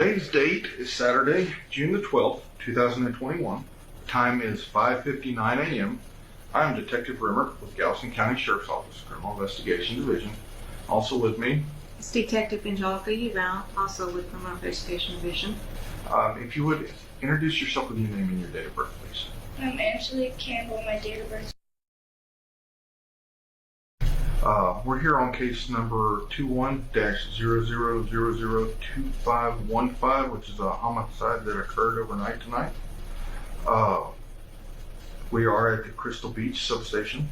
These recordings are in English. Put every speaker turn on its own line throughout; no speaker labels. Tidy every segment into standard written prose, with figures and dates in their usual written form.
Today's date is Saturday, June the 12th, 2021. The time is 5:59 a.m. I'm Detective Rimmer with Galveston County Sheriff's Office, Criminal Investigation Division. Also with me,
it's Detective Angelica Uval, also with Criminal Investigation Division.
If you would introduce yourself with your name and your date of birth, please.
I'm Angelique Campbell. My date of birth.
We're here on case number 21-00002515, which is a homicide that occurred overnight tonight. We are at the Crystal Beach substation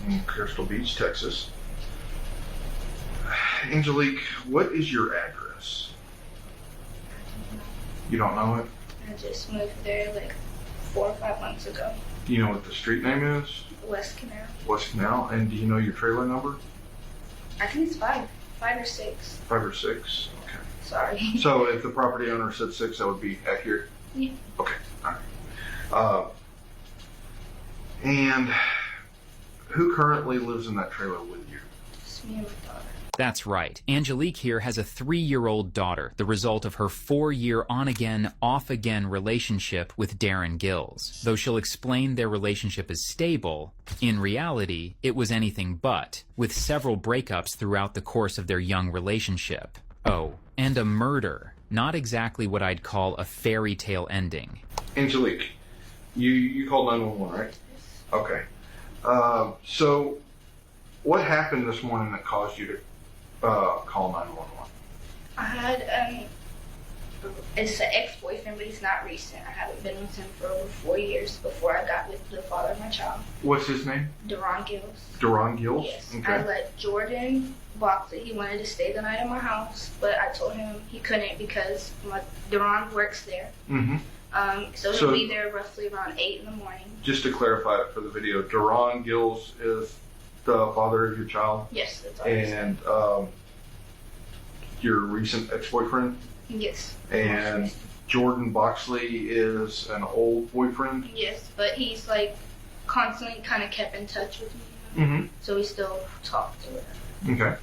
in Crystal Beach, Texas. Angelique, what is your address? You don't know it?
I just moved there like 4 or 5 months ago.
Do you know what the street name is?
West Canal.
West Canal. And do you know your trailer number?
I think it's 5 or 6.
5 or 6. Okay.
Sorry.
So if the property owner said 6, that would be accurate?
Yeah.
Okay. All right. And who currently lives in that trailer with you?
It's me and my daughter.
That's right. Angelique here has a 3-year-old daughter, the result of her 4-year on-again, off-again relationship with Darren Gills. Though she'll explain their relationship is stable, in reality, it was anything but, with several breakups throughout the course of their young relationship. Oh, and a murder. Not exactly what I'd call a fairy tale ending.
Angelique, you called 911, right? Okay. So what happened this morning that caused you to call 911?
I had it's an ex-boyfriend, but he's not recent. I haven't been with him for over 4 years before I got with the father of my child.
What's his name?
Deron Gills.
Deron Gills?
Yes.
Okay.
I let Jordan Boxley, he wanted to stay the night at my house, but I told him he couldn't because Deron works there.
Mm-hmm.
So he'll be there roughly around 8 in the morning.
Just to clarify it for the video, Deron Gills is the father of your child?
Yes, that's all.
And your recent ex-boyfriend?
Yes.
And Jordan Boxley is an old boyfriend?
Yes, but he's like constantly kind of kept in touch with me.
Mm-hmm.
So we still talked or whatever.
Okay.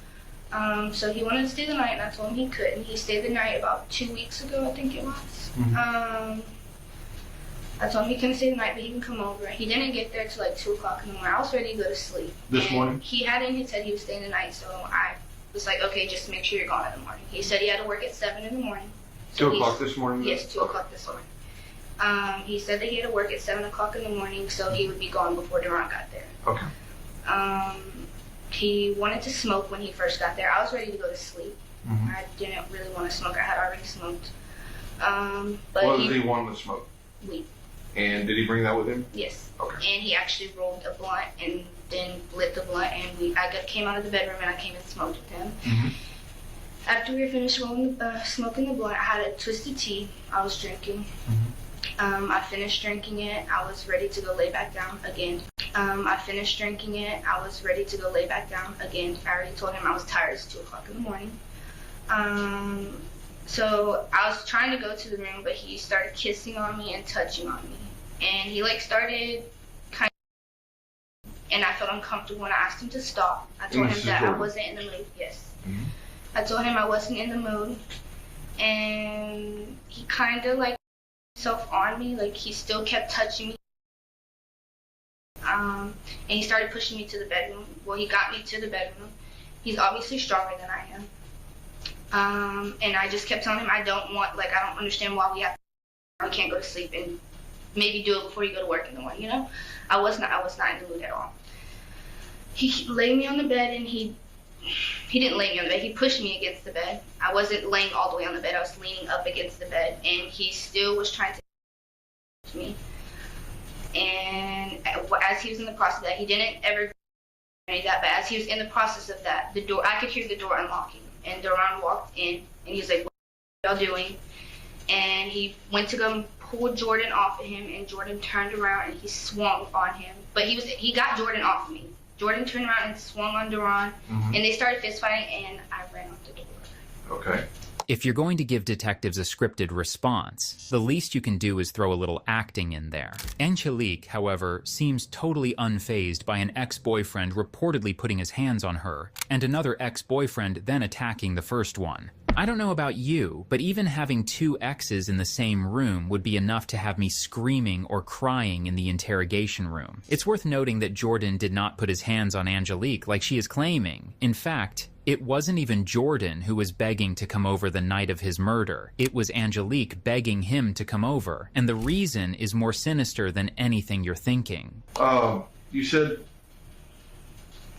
So he wanted to stay the night, and I told him he couldn't. He stayed the night about 2 weeks ago, I think it was.
Mm-hmm.
I told him he couldn't stay the night, but he can come over. He didn't get there till like 2 o'clock in the morning. I was ready to go to sleep.
This morning?
He had in his head he was staying the night, so I was like, okay, just make sure you're gone in the morning. He said he had to work at 7 in the morning. So
2 o'clock this morning?
Yes, 2 o'clock this morning. He said that he had to work at 7 o'clock in the morning, so he would be gone before Deron got there.
Okay.
He wanted to smoke when he first got there. I was ready to go to sleep.
Mm-hmm.
I didn't really want to smoke. I had already smoked. But
What did he want to smoke?
Weed.
And did he bring that with him?
Yes.
Okay.
And he actually rolled a blunt and then lit the blunt, and came out of the bedroom and I came and smoked with him.
Mm-hmm.
After we were finished smoking the blunt, I had a twisted tea I was drinking.
Mm-hmm.
I finished drinking it. I was ready to go lay back down again. I finished drinking it. I was ready to go lay back down again. I already told him I was tired. It's 2 o'clock in the morning. So I was trying to go to the room, but he started kissing on me and touching on me. And he started kind of, and I felt uncomfortable and I asked him to stop. I told him that I wasn't in the mood. Yes.
Mm-hmm.
I told him I wasn't in the mood. And he kind of himself on me, he still kept touching me. And he started pushing me to the bedroom. Well, he got me to the bedroom. He's obviously stronger than I am. And I just kept telling him I don't understand why we can't go to sleep and maybe do it before you go to work in the morning, I was not in the mood at all. He laid me on the bed and he didn't lay me on the bed, he pushed me against the bed. I wasn't laying all the way on the bed, I was leaning up against the bed, and he still was trying to touch me. And as he was in the process of that, he didn't ever do any of that, but as he was in the process of that, I could hear the door unlocking, and Deron walked in, and he was like, "What are y'all doing?" And he went to go pull Jordan off of him, and Jordan turned around and he swung on him. But he got Jordan off of me. Jordan turned around and swung on Deron, and they started fist fighting, and I ran out the door.
Okay.
If you're going to give detectives a scripted response, the least you can do is throw a little acting in there. Angelique, however, seems totally unfazed by an ex-boyfriend reportedly putting his hands on her, and another ex-boyfriend then attacking the first one. I don't know about you, but even having two exes in the same room would be enough to have me screaming or crying in the interrogation room. It's worth noting that Jordan did not put his hands on Angelique like she is claiming. In fact, it wasn't even Jordan who was begging to come over the night of his murder. It was Angelique begging him to come over, and the reason is more sinister than anything you're thinking.
You said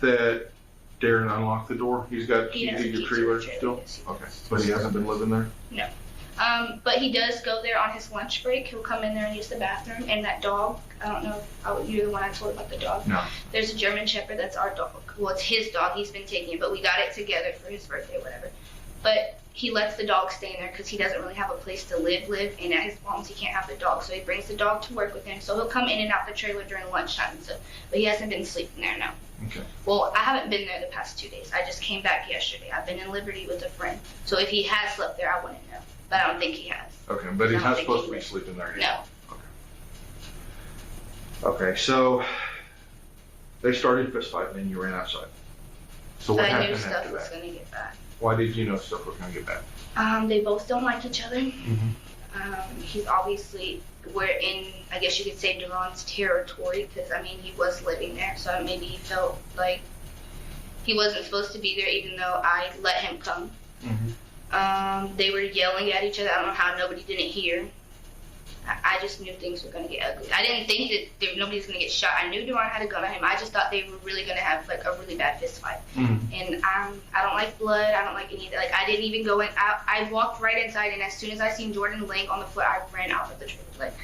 that Darren unlocked the door. He's got
He
keys
has a
to your
key to
trailer
the trailer,
still?
yes, he
Okay.
does.
But he hasn't been living there?
No. But he does go there on his lunch break. He'll come in there and use the bathroom. And that dog, I don't know if you're the one I told about the dog.
No.
There's a German Shepherd that's our dog. Well, it's his dog. He's been taking it, but we got it together for his birthday, whatever. But he lets the dog stay in there because he doesn't really have a place to live. And at his mom's, he can't have the dog. So he brings the dog to work with him. So he'll come in and out the trailer during lunchtime and stuff. But he hasn't been sleeping there now.
Okay.
Well, I haven't been there the past 2 days. I just came back yesterday. I've been in Liberty with a friend. So if he has slept there, I wouldn't know. But I don't think he has.
Okay, but he's
I don't
not
think
supposed
he
to be
would.
sleeping there
No.
yet? Okay, so they started a fist fight and then you ran outside. So what
I knew
happened
stuff
after
was
that?
going to get bad.
Why did you know stuff was going to get bad?
They both don't like each other.
Mm-hmm.
He's obviously, we're in, I guess you could say, Duran's territory because, I mean, he was living there. So maybe he felt like he wasn't supposed to be there even though I let him come.
Mm-hmm.
They were yelling at each other. I don't know how nobody didn't hear. I just knew things were going to get ugly. I didn't think that nobody's going to get shot. I knew Duran had a gun on him. I just thought they were really going to have like a really bad fist fight.
Mm-hmm.
And I don't like blood. I don't like any of that. Like I didn't even go in. I walked right inside, and as soon as I seen Jordan laying on the floor, I ran out of the trailer. Like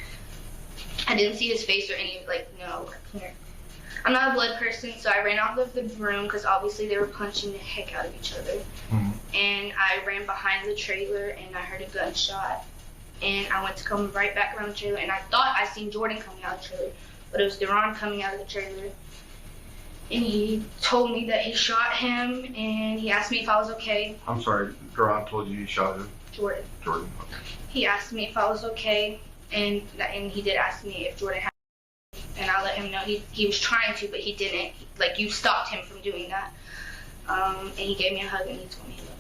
I didn't see his face or any. Like no, I can't. I'm not a blood person, so I ran off of the room because obviously they were punching the heck out of each other.
Mm-hmm.
And I ran behind the trailer, and I heard a gunshot. And I went to come right back around the trailer, and I thought I seen Jordan coming out of the trailer, but it was Duran coming out of the trailer. And he told me that he shot him, and he asked me if I was okay.
I'm sorry, Duran told you he shot him?
Jordan.
Jordan, okay.
He asked me if I was okay, and he did ask me if Jordan had, and I let him know he was trying to, but he didn't. Like, you stopped him from doing that. And he gave me a hug, and he told me he loved me.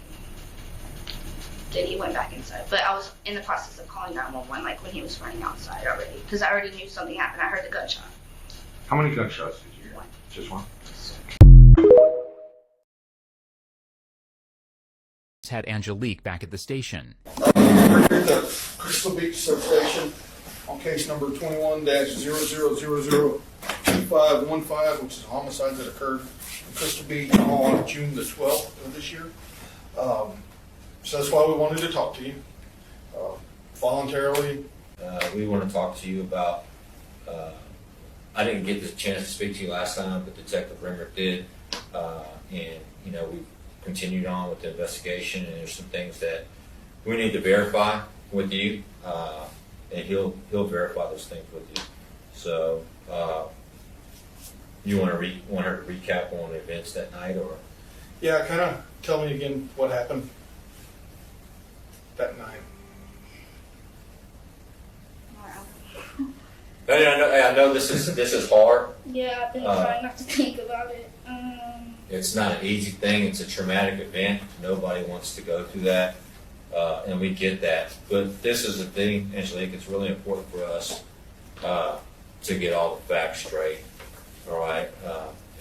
Then he went back inside. But I was in the process of calling 911, like, when he was running outside already, because I already knew something happened. I heard the gunshot.
How many gunshots did you hear?
One.
Just one?
Had Angelique back at the station.
We're here at the Crystal Beach substation on case number 21-00002515, which is a homicide that occurred in Crystal Beach on June the 12th of this year. So that's why we wanted to talk to you voluntarily.
We want to talk to you about, I didn't get the chance to speak to you last time, but Detective Rimmer did. And, you know, we continued on with the investigation, and there's some things that we need to verify with you, and he'll verify those things with you. So, you want her to recap on the events that night, or?
Yeah, kind of tell me again what happened that night.
I know this is hard.
Yeah, I've been trying not to think about it.
It's not an easy thing. It's a traumatic event. Nobody wants to go through that, and we get that. But this is the thing, Angelique. It's really important for us to get all the facts straight, all right,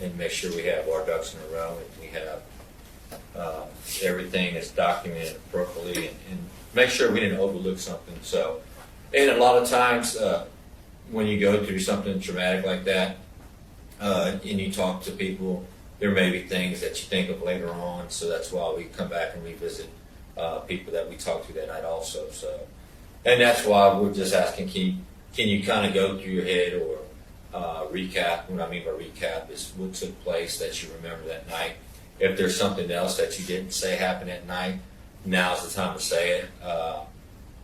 and make sure we have our ducks in a row and we have everything is documented appropriately, and make sure we didn't overlook something. So, and a lot of times when you go through something traumatic like that, and you talk to people, there may be things that you think of later on, so that's why we come back and revisit people that we talked to that night also. So, and that's why we're just asking, can you kind of go through your head or recap? What I mean by recap is what took place that you remember that night. If there's something else that you didn't say happened at night, now's the time to say it.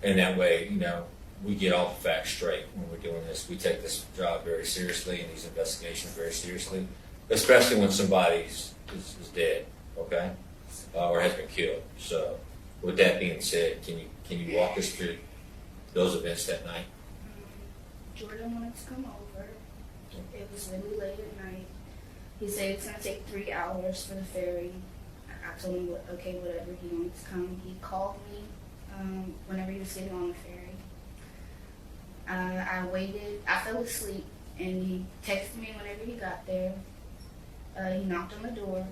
And that way, you know, we get all the facts straight when we're doing this. We take this job very seriously and these investigations very seriously, especially when somebody is dead, okay, or has been killed. So, with that being said, can you walk us through those events that night?
Jordan wanted to come over. It was really late at night. He said it's going to take 3 hours for the ferry. I told him, okay, whatever, he wanted to come. He called me whenever he was getting on the ferry. I waited. I fell asleep, and he texted me whenever he got there. He knocked on the door.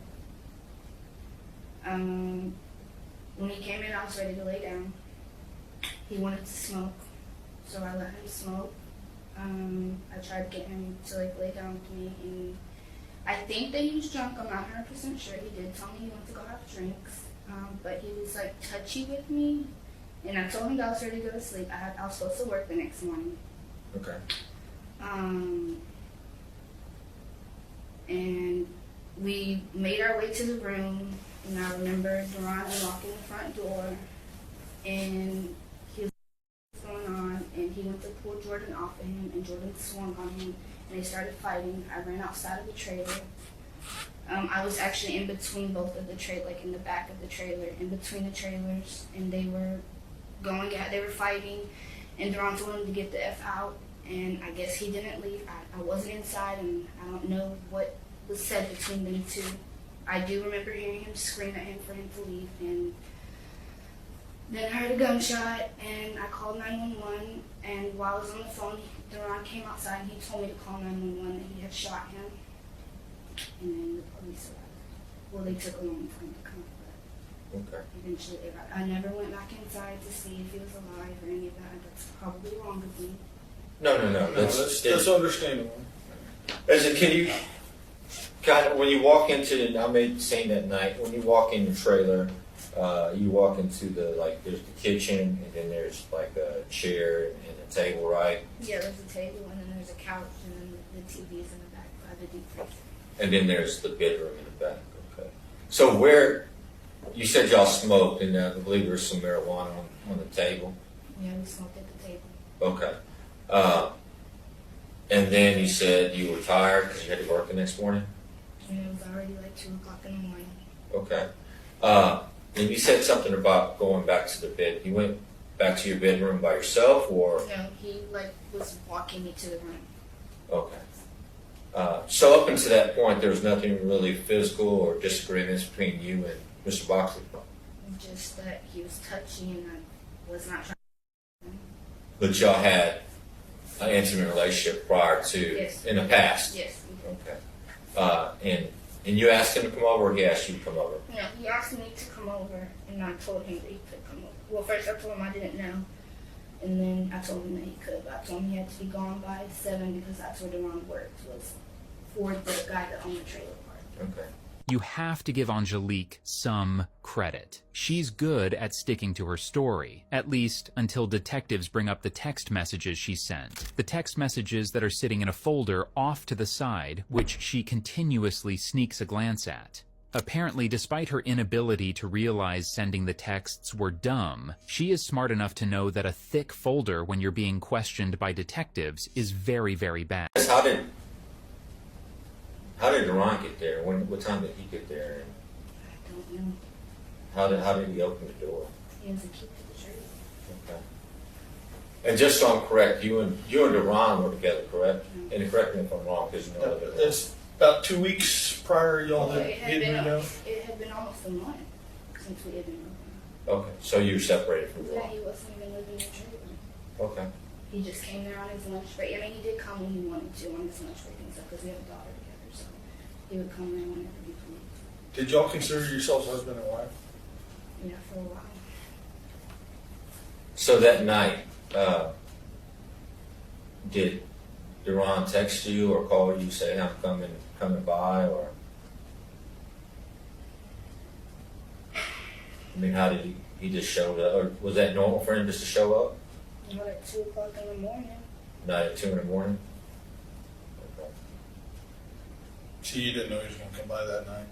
When he came in, I was ready to lay down. He wanted to smoke, so I let him smoke. I tried to get him to lay down with me, and I think that he was drunk. I'm not 100% sure. He did tell me he wanted to go have drinks, but he was touchy with me, and I told him that I was ready to go to sleep. I was supposed to work the next morning.
Okay.
And we made our way to the room, and I remember Duran unlocking the front door, and he was going on, and he went to pull Jordan off of him, and Jordan swung on him, and they started fighting. I ran outside of the trailer. I was actually in between both of the trailer, in the back of the trailer, in between the trailers, and they were fighting, and Duran told him to get the F out, and I guess he didn't leave. I wasn't inside, and I don't know what was said between them two. I do remember hearing him scream at him for him to leave, and then I heard a gunshot, and I called 911, and while I was on the phone, Duran came outside, and he told me to call 911, that he had shot him, and then the police arrived. Well, they took a long time to come, but
Okay.
eventually they arrived. I never went back inside to see if he was alive or any of that. That's probably wrong of me.
No.
No, that's understandable.
Can you kind of, when you walk into, I made the scene that night, when you walk in the trailer, you walk into there's the kitchen, and then there's a chair and a table, right?
Yeah, there's a table, and then there's a couch, and then the TV's in the back by the deep freezer.
And then there's the bedroom in the back. Okay. So where, you said y'all smoked, and I believe there's some marijuana on the table.
Yeah, we smoked at the table.
Okay. And then you said you were tired because you had to work the next morning?
And it was already 2 o'clock in the morning.
Okay. And you said something about going back to the bed. You went back to your bedroom by yourself, or?
No, he was walking me to the room.
Okay. So up until that point, there was nothing really physical or disagreements between you and Mr. Boxley?
Just that he was touchy, and I was not trying.
But y'all had an intimate relationship prior to,
Yes.
in the past?
Yes.
Okay. And you asked him to come over, or he asked you to come over?
No, he asked me to come over, and I told him that he could come over. Well, first I told him I didn't know, and then I told him that he could. But I told him he had to be gone by 7 because that's where Duran worked, was for the guy that owned the trailer park.
Okay.
You have to give Angelique some credit. She's good at sticking to her story, at least until detectives bring up the text messages she sent. The text messages that are sitting in a folder off to the side, which she continuously sneaks a glance at. Apparently, despite her inability to realize sending the texts were dumb, she is smart enough to know that a thick folder when you're being questioned by detectives is very, very bad.
How did Duran get there? What time did he get there?
I don't know.
How did he open the door?
He has a key to the trailer.
Okay. And just so I'm correct, you and Duran were together, correct?
Mm-hmm.
And correct me if I'm wrong, because you know a little bit.
It's about 2 weeks prior y'all
Well,
had moved out.
it had been almost a month since we had been moving.
Okay, so you were separated from
Yeah,
Duran.
he wasn't even living in the trailer.
Okay.
He just came there on his lunch break. I mean, he did come when he wanted to on his lunch break and stuff because we have a daughter together. So he would come there whenever he could.
Did y'all consider yourselves husband and wife?
Yeah, for a while.
So that night, did Duran text you or call you saying I'm coming by, or? I mean, how did he just showed up, or was that normal for him just to show up?
Not at 2 o'clock in the morning.
Not at 2 in the morning? Okay.
So you didn't know he was going to come by that night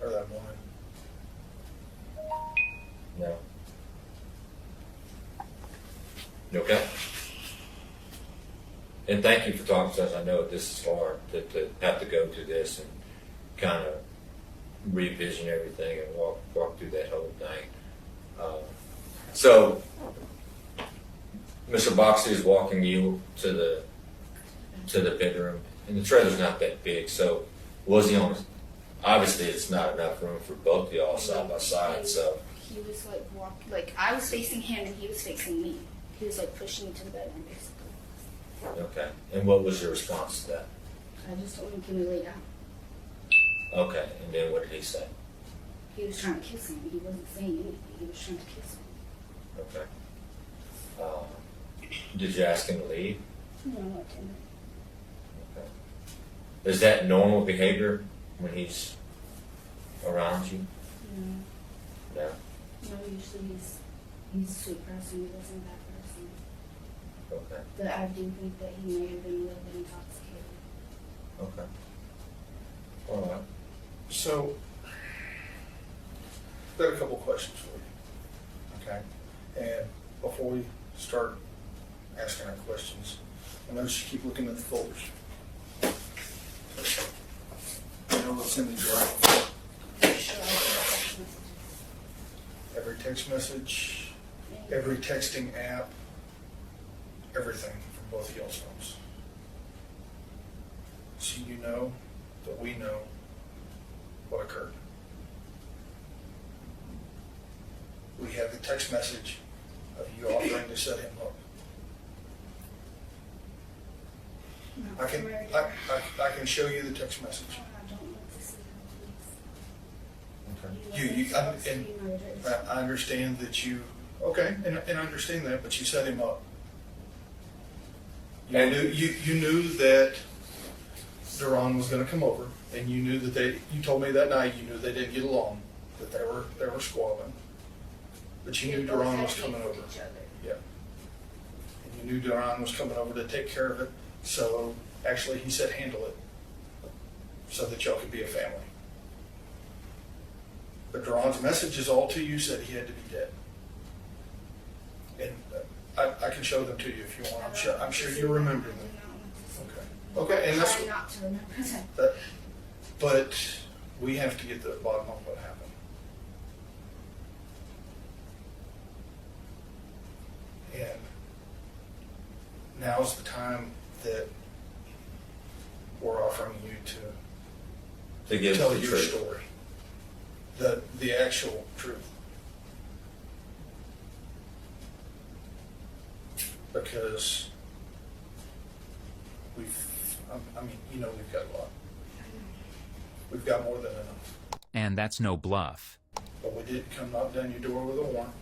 or that morning?
No. You okay? And thank you for talking to us. I know this is hard to have to go through this and kind of revision everything and walk through that whole thing. So, Mr. Boxley is walking you to the bedroom, and the trailer's not that big. So, was he on obviously it's not enough room for both of y'all side by side. So
he was like like I was facing him and he was facing me. He was like pushing me to the bedroom basically.
okay. And what was your response to that?
I just told him, "Can we lay down?"
Okay. And then what did he say?
He was trying to kiss me. He wasn't saying anything. He was trying to kiss me.
Okay. Did you ask him to leave?
No, I didn't.
Okay. Is that normal behavior when he's around you?
No.
No.
No, usually he's a sweet person. He wasn't that person.
Okay.
But I do think that he may have been a little bit intoxicated.
Okay. All right.
So, I've got a couple questions for you. Okay? And before we start asking our questions, I notice you keep looking at the folders. You know what's in the drawer? Every text message, every texting app, everything from both of y'all's phones. So you know that we know what occurred. We have the text message of you offering to set him up.
No,
I can show you the text message.
I don't want to see him,
Okay.
please.
I understand that you, okay, and I understand that, but you set him up. You knew that Duran was going to come over, and you knew that you told me that night, you knew they didn't get along, that they were squabbling. But you knew Duran was coming over. Yeah. And you knew Duran was coming over to take care of it, so actually he said handle it, so that y'all could be a family. But Duran's messages all to you said he had to be dead. And I can show them to you if you want. I'm sure you remember them. Okay, and that's
Try not to remember them.
but we have to get to the bottom of what happened. And now's the time that we're offering you
To give
tell
the
your
truth.
story, the actual truth. Because we've got a lot. We've got more than enough.
And that's no bluff.
But we did come knock down your door with a warrant.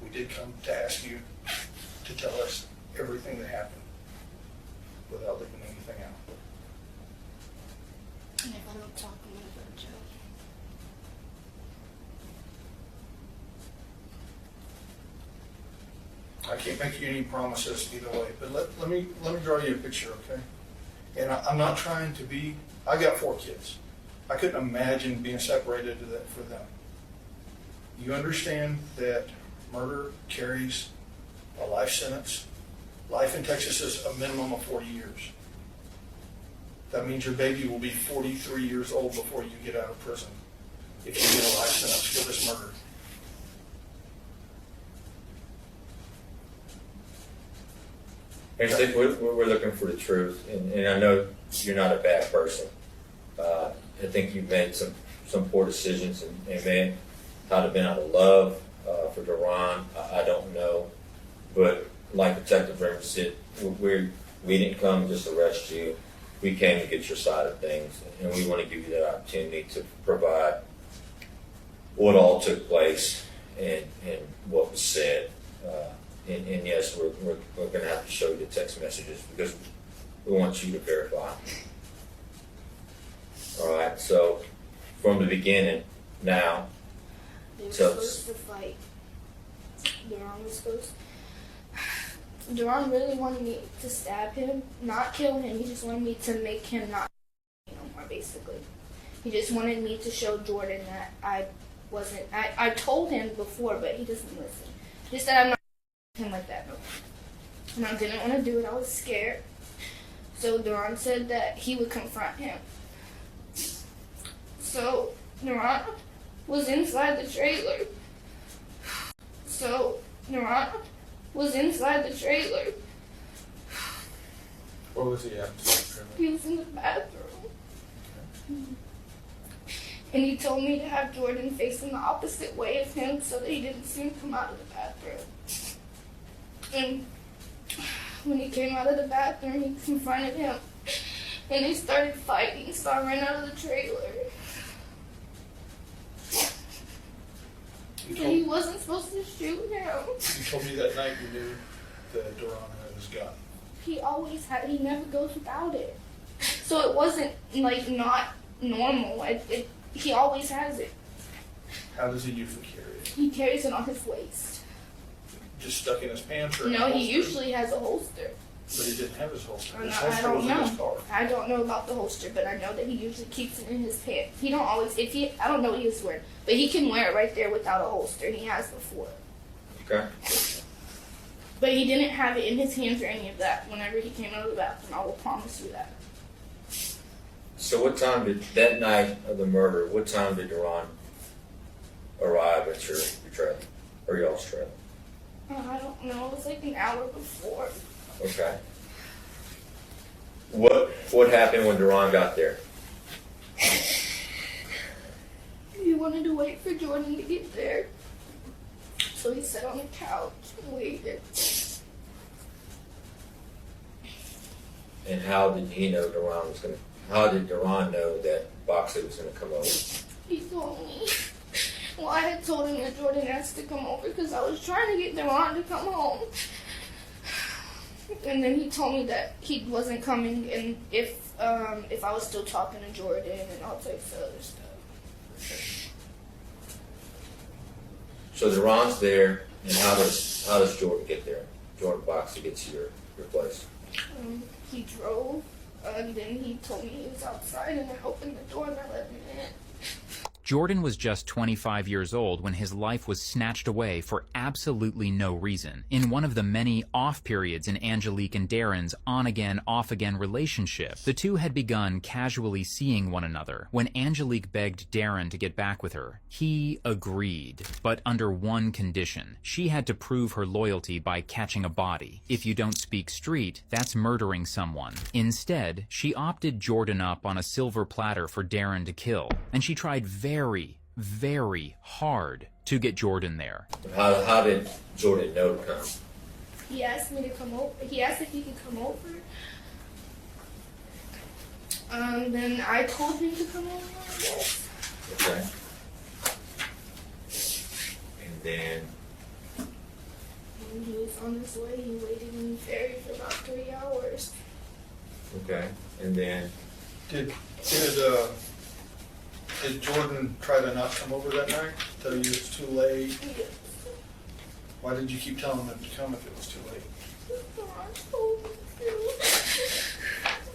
We did come to ask you to tell us everything that happened without leaving anything out.
And if I don't talk, I'm going to go to jail.
I can't make you any promises either way, but let me draw you a picture, okay? And I'm not trying to be, I got 4 kids. I couldn't imagine being separated for them. You understand that murder carries a life sentence? Life in Texas is a minimum of 40 years. That means your baby will be 43 years old before you get out of prison if you get a life sentence for this murder.
And Steve, we're looking for the truth, and I know you're not a bad person. I think you've made some poor decisions and may not have been out of love for Duran. I don't know, but like Detective Rimmer said, we didn't come just to arrest you. We came to get your side of things, and we want to give you that opportunity to provide what all took place and what was said. And yes, we're going to have to show you the text messages because we want you to verify. All right, so from the beginning, now,
They were
So-
supposed to fight. Duran really wanted me to stab him, not kill him. He just wanted me to make him not no more, basically. He just wanted me to show Jordan that I wasn't. I told him before, but he doesn't listen. He said I'm not him like that no more. And I didn't want to do it. I was scared. So Duran said that he would confront him. So Duran was inside the trailer.
Where was he at?
He was in the bathroom.
And he told me to have Jordan facing the opposite way of him so that he didn't see him come out of the bathroom. And when he came out of the bathroom, he confronted him. And they started fighting, so I ran out of the trailer.
You
And he wasn't supposed to shoot him.
told me that night you knew that Duran had his gun.
He always had, he never goes without it. So it wasn't like not normal. He always has it.
How does he usually carry it?
He carries it on his waist.
Just stuck in his pants or in a
No, he
holster?
usually has a holster.
But he didn't have his holster. His
I
holster
don't
was in his
know.
car.
I don't know about the holster, but I know that he usually keeps it in his pants. He don't always, I don't know what he was wearing, but he can wear it right there without a holster. He has before.
Okay.
But he didn't have it in his hands or any of that whenever he came out of the bathroom. I will promise you that.
So what time did, that night of the murder, what time did Duran arrive at your trailer? Or y'all's trailer?
I don't know. It was like an hour before.
Okay. What happened when Duran got there?
He wanted to wait for Jordan to get there. So he sat on the couch and waited.
And how did he know Duran was going to, how did Duran know that Boxley was going to come over?
He told me. Well, I had told him that Jordan asked to come over because I was trying to get Duran to come home. And then he told me that he wasn't coming, and if I was still talking to Jordan and all types of other stuff.
So Duran's there, and how does Jordan get there? Jordan Boxley gets to your place.
He drove, and then he told me he was outside, and I opened the door and I let him in.
Jordan was just 25 years old when his life was snatched away for absolutely no reason in one of the many off periods in Angelique and Darren's on-again, off-again relationship. The two had begun casually seeing one another. When Angelique begged Darren to get back with her, he agreed, but under one condition. She had to prove her loyalty by catching a body. If you don't speak street, that's murdering someone. Instead, she opted Jordan up on a silver platter for Darren to kill, and she tried very, very hard to get Jordan there.
How did Jordan know to come?
He asked me to come over. He asked if he could come over. Then I told him to come over, I guess.
Okay. And then,
And he was on his way. He waited in the ferry for about 3 hours.
okay. And then,
Did Jordan try to not come over that night? Tell you it's too late?
Yes.
Why did you keep telling him to come if it was too late?
I told him to.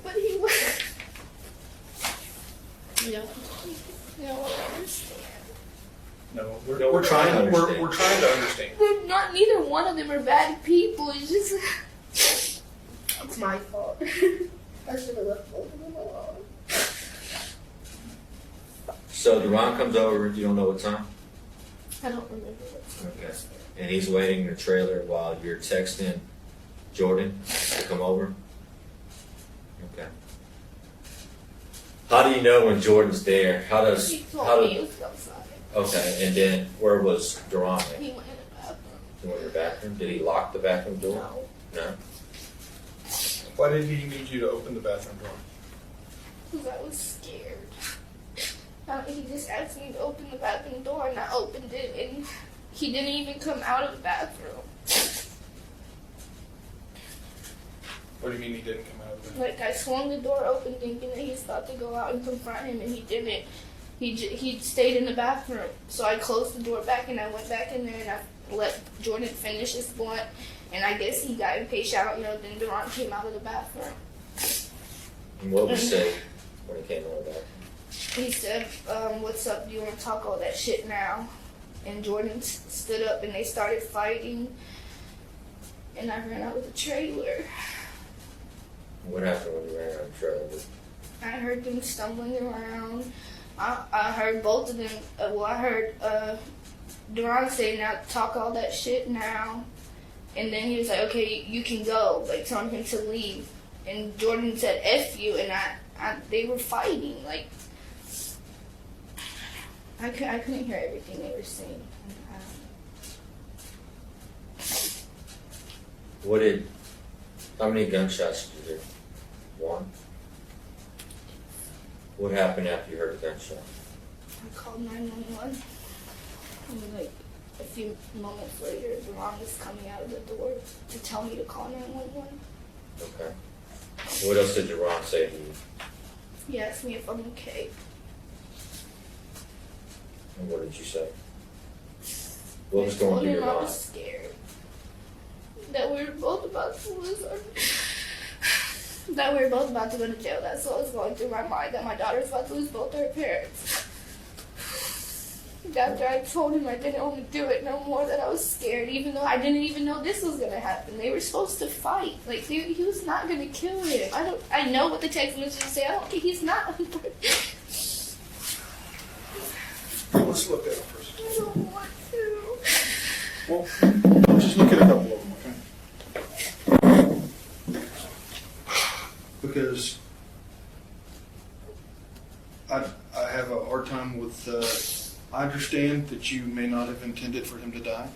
But he was. Yeah. You know, I understand.
No,
No,
we're trying to
understand.
we're trying to understand.
Not neither one of them are bad people. It's just it's my fault. I should have left both of them alone.
so Duran comes over, you don't know what time?
I don't remember what.
Okay. And he's waiting in the trailer while you're texting Jordan to come over? Okay. How do you know when Jordan's there?
He told me he was outside.
Okay, and then where was Duran at?
He went in the bathroom.
He went to the bathroom? Did he lock the bathroom door?
No,
No?
Why did he need you to open the bathroom door?
because I was scared. He just asked me to open the bathroom door, and I opened it, and he didn't even come out of the bathroom.
What do you mean he didn't come out of it?
Like, I swung the door open thinking that he was about to go out and confront him, and he didn't. He stayed in the bathroom. So I closed the door back, and I went back in there, and I let Jordan finish his blunt. And I guess he got impatient, then Duran came out of the bathroom.
And what was said when he came over back?
He said, what's up, do you want to talk all that shit now? And Jordan stood up, and they started fighting. And I ran out with the trailer.
What happened when you ran out of the trailer?
I heard them stumbling around. I heard both of them. I heard Duran say, "Now talk all that shit now," and then he was like, "Okay, you can go," like telling him to leave. And Jordan said, "F you," and they were fighting. Like I couldn't hear everything they were saying.
How many gunshots did you hear? One? What happened after you heard the gunshot?
I called 911. And like a few moments later, Ron was coming out of the door to tell me to call 911.
Okay. What else did Ron say to you?
He asked me if I'm okay.
And what did you say? What was going through your
I
mind?
was scared that we were both about to lose our. That we were both about to go to jail. That's what was going through my mind. That my daughter's about to lose both her parents. After I told him I didn't want to do it no more, that I was scared, even though I didn't even know this was gonna happen. They were supposed to fight. Like he was not gonna kill him. I know what the text messages say. I don't think he's not.
Let's look at it first.
I don't want to.
Well, let's just look at a couple of them, okay? Because I have a hard time with. I understand that you may not have intended for him to die,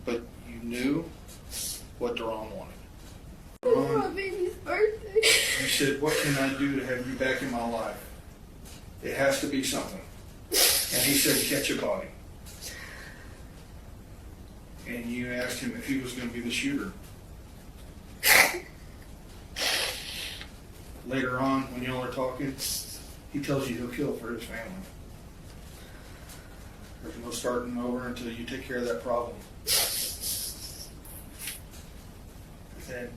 but you knew what Daron wanted.
It's my baby's birthday.
You said, "What can I do to have you back in my life? It has to be something." And he said, "Catch a body." And you asked him if he was going to be the shooter. Later on, when y'all are talking, he tells you he'll kill for his family. There's no starting over until you take care of that problem. Then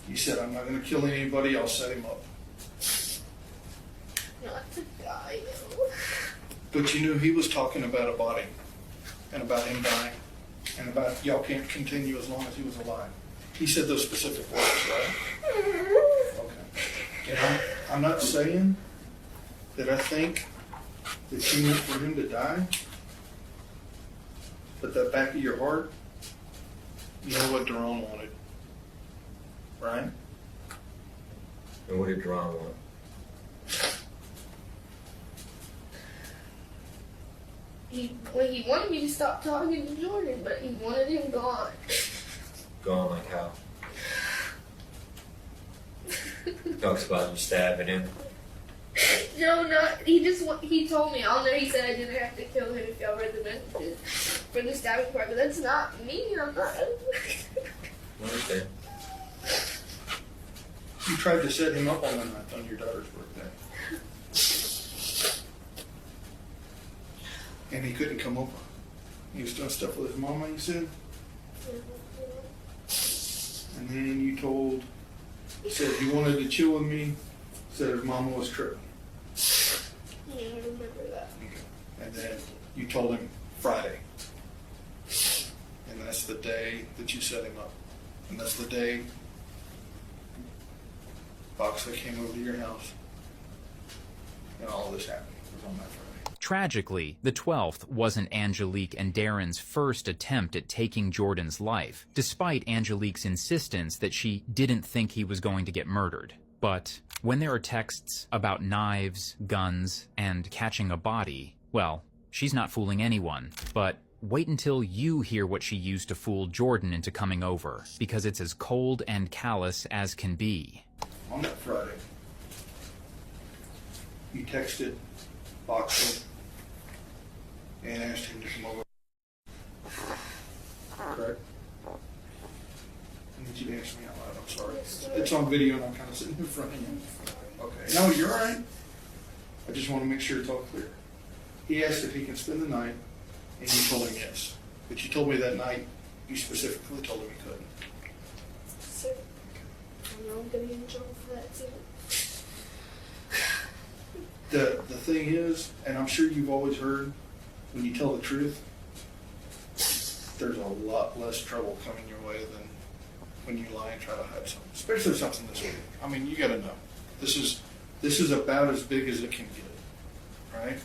you said, "I'm not going to kill anybody, I'll set him up."
Not to die, though.
But you knew he was talking about a body and about him dying and about y'all can't continue as long as he was alive. He said those specific words, right? Okay. And I'm not saying that I think that you meant for him to die, but the back of your heart, you know what Daron wanted, right?
And what did Daron want?
He wanted me to stop talking to Jordan, but he wanted him gone.
Gone like how? Talks about you stabbing him.
No, not. He told me on there. He said I didn't have to kill him if y'all read the messages for the stabbing part, but that's not me. I'm not.
I understand.
You tried to set him up on the night on your daughter's birthday. And he couldn't come over. He was doing stuff with his mama, you said? And then you said he wanted to chill with me, said his mama was tripping.
Yeah, I remember that.
Okay. And then you told him Friday. And that's the day that you set him up. And that's the day Boxley came over to your house. And all this happened. It was on that Friday.
Tragically, the 12th wasn't Angelique and Darren's first attempt at taking Jordan's life, despite Angelique's insistence that she didn't think he was going to get murdered. But when there are texts about knives, guns, and catching a body, well, she's not fooling anyone. But wait until you hear what she used to fool Jordan into coming over, because it's as cold and callous as can be.
On that Friday, you texted Boxley and asked him to come over. Correct? I need you to answer me out loud. I'm sorry. It's on video and I'm kind of sitting in front of you. Okay. No, you're all right. I just want to make sure it's all clear. He asked if he can spend the night, and you told him yes. But you told me that night you specifically told him he couldn't.
Sir, I know I'm going to get in trouble for that too.
The thing is, and I'm sure you've always heard, when you tell the truth, there's a lot less trouble coming your way than when you lie and try to hide something, especially something this big. I mean, you got to know. This is about as big as it can get, right?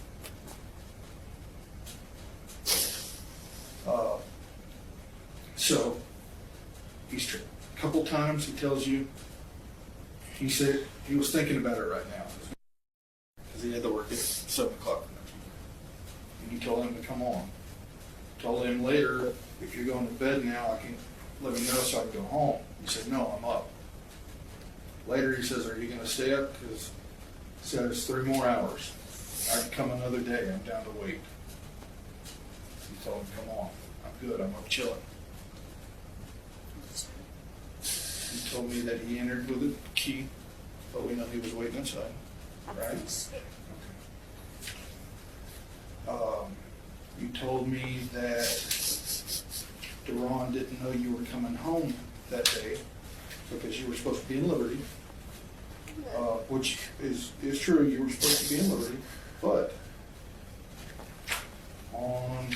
So he's tripped. A couple times he tells you. He said he was thinking about it right now because he had to work at 7 o'clock the next and you told him to come on. Told him later, if you're going to bed now, I can let me know so I can go home. He said, no, I'm up. Later he says, are you going to stay up? Because he said it's 3 more hours. I can come another day. I'm down to wait. He told him, come on. I'm good. I'm up chilling. He told me that he entered with a key, but we know he was waiting inside. Right? You told me that Deron didn't know you were coming home that day because you were supposed to be in Liberty, which is true. You were supposed to be in Liberty, but on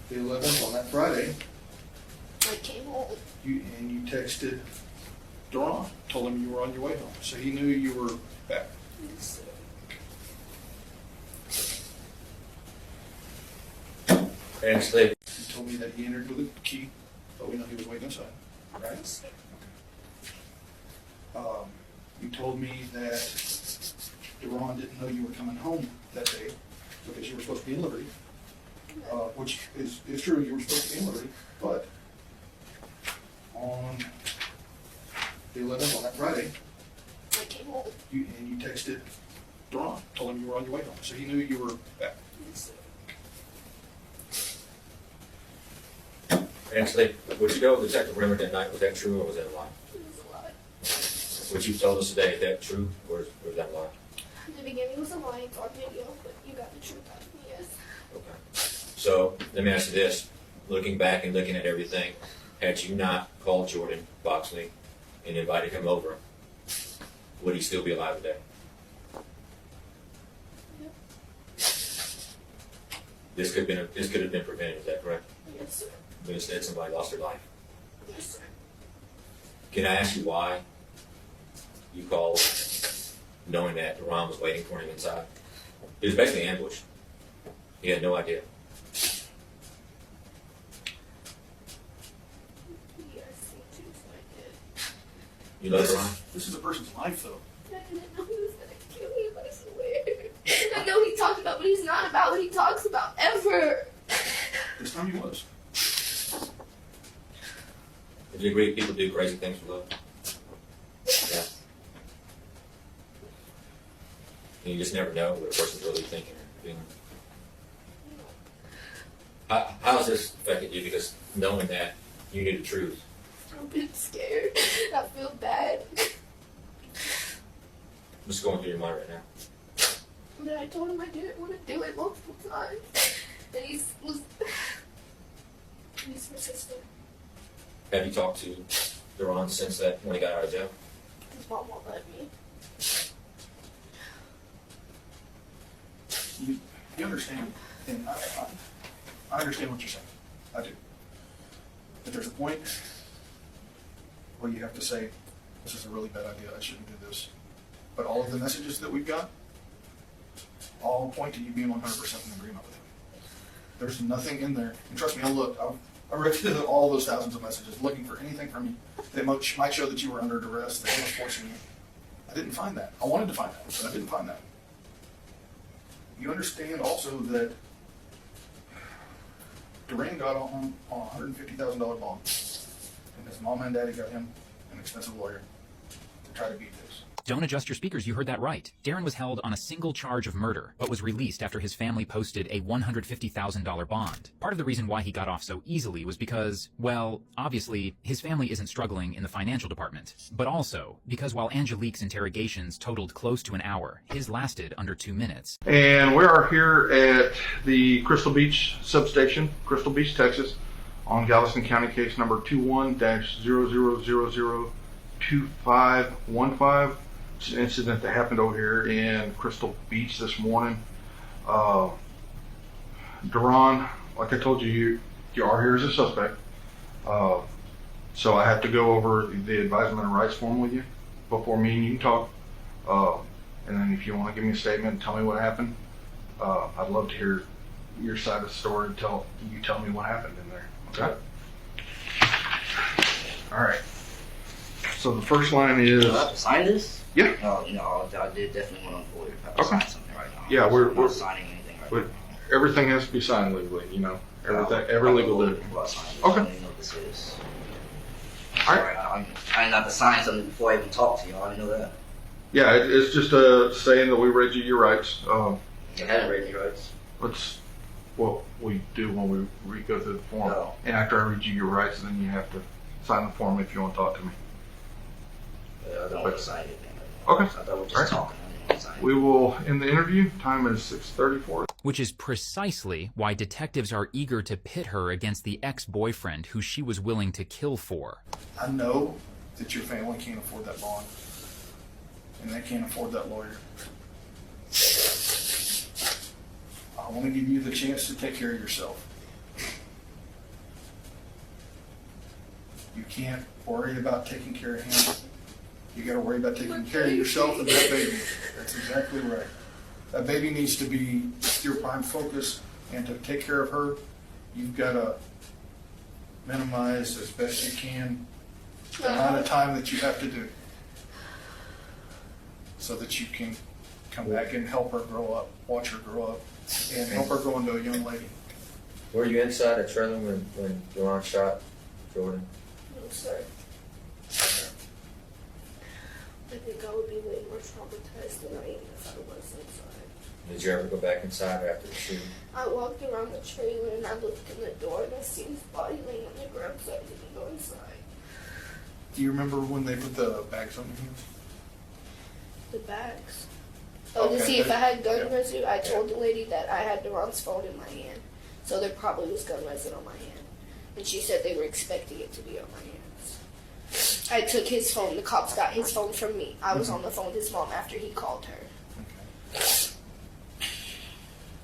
the 11th, on that Friday,
I came home.
you texted Deron, told him you were on your way home, so he knew you were back.
Yes, sir.
And sleep.
He told me that he entered with a key, but we know he was waiting inside. Right?
Yes, sir.
You told me that Deron didn't know you were coming home that day because you were supposed to be in Liberty, which is true. You were supposed to be in Liberty, but on the 11th, on that Friday,
I came home.
you texted Deron, told him you were on your way home, so he knew you were back.
Yes, sir.
And sleep. Would you go with Detective Rimmer that night? Was that true or was that a lie?
It was a lie.
What you told us today, is that true or was that a lie?
The beginning was a lie. It's on video, but you got the truth out of me, yes.
Okay. So let me ask you this. Looking back and looking at everything, had you not called Jordan Boxley and invited him over, would he still be alive today?
Yep.
This could have been prevented, is that correct?
Yes, sir.
But instead somebody lost their life.
Yes, sir.
Can I ask you why you called knowing that Ron was waiting for him inside? It was basically an ambush. He had no idea.
Yes, me too, so I did.
You love Ron?
This is a person's life, though.
I didn't know he was gonna kill me, but I swear. I know he talked about, but he's not about what he talks about ever.
This time he was.
Would you agree people do crazy things for love? Yeah. And you just never know what a person's really thinking or feeling. How has this affected you? Because knowing that you knew the truth.
I've been scared. I feel bad.
What's going through your mind right now?
But I told him I didn't want to do it multiple times. And he's persistent.
Have you talked to Deron since that when he got out of jail?
His mom won't let me.
You understand, and I understand what you're saying. I do. But there's a point where you have to say, this is a really bad idea, I shouldn't do this. But all of the messages that we've got all point to you being 100% in agreement with him. There's nothing in there, and trust me, I read through all those thousands of messages looking for anything from you that might show that you were under duress, that he was forcing you. I didn't find that. I wanted to find that, but I didn't find that. You understand also that Duran got on a $150,000 bond, and his mom and daddy got him an expensive lawyer to try to beat this.
Don't adjust your speakers, you heard that right. Darren was held on a single charge of murder, but was released after his family posted a $150,000 bond. Part of the reason why he got off so easily was because, well, obviously, his family isn't struggling in the financial department. But also, because while Angelique's interrogations totaled close to an hour, his lasted under 2 minutes.
And we are here at the Crystal Beach substation, Crystal Beach, Texas, on Galveston County case number 21-00002515. It's an incident that happened over here in Crystal Beach this morning. Deron, like I told you, you are here as a suspect. So I have to go over the advisement of rights form with you before me and you talk. And then if you want to give me a statement and tell me what happened, I'd love to hear your side of the story. Tell me what happened in there. Okay? All right. So the first line is.
Do I have to sign this?
Yeah.
No, I did definitely want to avoid if I have to
Okay.
sign something right now.
Yeah,
I'm
we're
not signing anything
But everything has to be signed legally, you know. Everything, every legal duty. Okay.
I didn't know what this is.
All right.
Sorry, I didn't have to sign something before I even talked to you. I didn't know that.
Yeah, it's just saying that we read you your rights.
I hadn't read any rights.
That's what we do when we go through the form.
Oh.
And after I read you your rights, then you have to sign the form if you want to talk to me.
I don't want to sign anything.
Okay.
I thought we were just
All right.
talking. I didn't want to sign
We will end the interview. Time is 6:34.
Which is precisely why detectives are eager to pit her against the ex-boyfriend who she was willing to kill for.
I know that your family can't afford that bond, and they can't afford that lawyer. I want to give you the chance to take care of yourself. You can't worry about taking care of him. You got to worry about taking care of yourself and that baby. That's exactly right. That baby needs to be your prime focus, and to take care of her, you've got to minimize as best you can the amount of time that you have to do, so that you can come back and help her grow up, watch her grow up, and help her grow into a young lady.
Were you inside the trailer when Ron shot Jordan?
No, sir. I think I would be way more traumatized than I am if I was inside.
Did you ever go back inside after the shooting?
I walked around the trailer and I looked in the door and I seen his body laying on the ground, so I didn't go inside.
Do you remember when they put the bags on your hands?
The bags. Oh, to
Okay,
see if I had gun
yeah.
residue, I told the lady that I had Duran's phone in my hand, so there probably was gun residue on my hand. And she said they were expecting it to be on my hands. I took his phone. The cops got his phone from me. I was on the phone with his mom after he called her.
Okay.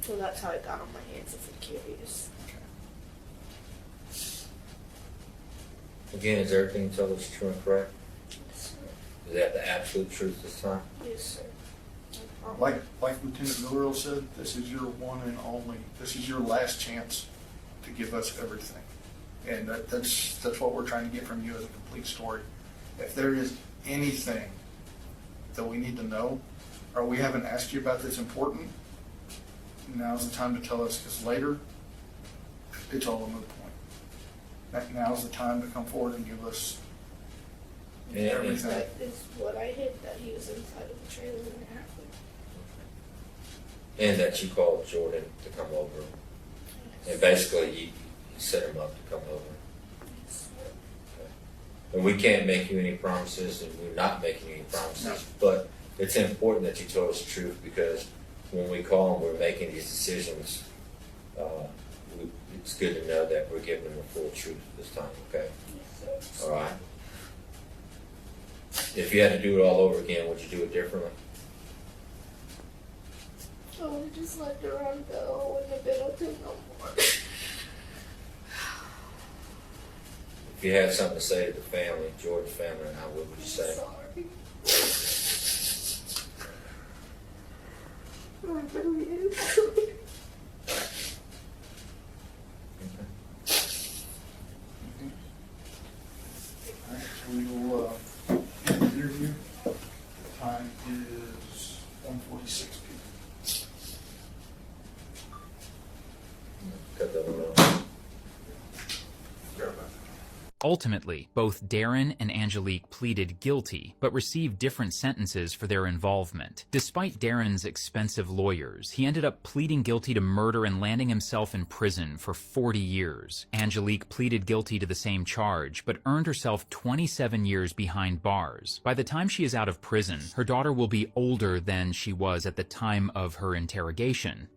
So that's how it got on my hands, if you're curious.
Again, is everything you told us true and correct?
Yes, sir.
Is that the absolute truth this time?
Yes, sir. No problem.
Like Lieutenant Villarreal said, this is your one and only. This is your last chance to give us everything, and that's what we're trying to get from you as a complete story. If there is anything that we need to know, or we haven't asked you about that's important, now's the time to tell us. Because later, it's all a moot point. Now's the time to come forward and give us
Yeah,
everything.
That is what I hid, that he was inside of the trailer when it happened.
And that you called Jordan to come over. And basically, you set him up to come over.
Yes, sir.
And we can't make you any promises, and we're not making any promises.
No.
But it's important that you told us the truth, because when we call and we're making these decisions, it's good to know that we're giving them the full truth this time, okay?
Yes, sir.
All right? If you had to do it all over again, would you do it differently?
I would have just let Duran go. I wouldn't have been with him no more.
If you had something to say to the family, Jordan's family, now, what would you say?
Sorry. I really am sorry.
All right, so we will end the interview. The time is 1:46 p.m.
Cut that one off.
Ultimately, both Darren and Angelique pleaded guilty, but received different sentences for their involvement. Despite Darren's expensive lawyers, he ended up pleading guilty to murder and landing himself in prison for 40 years. Angelique pleaded guilty to the same charge, but earned herself 27 years behind bars. By the time she is out of prison, her daughter will be older than she was at the time of her interrogation.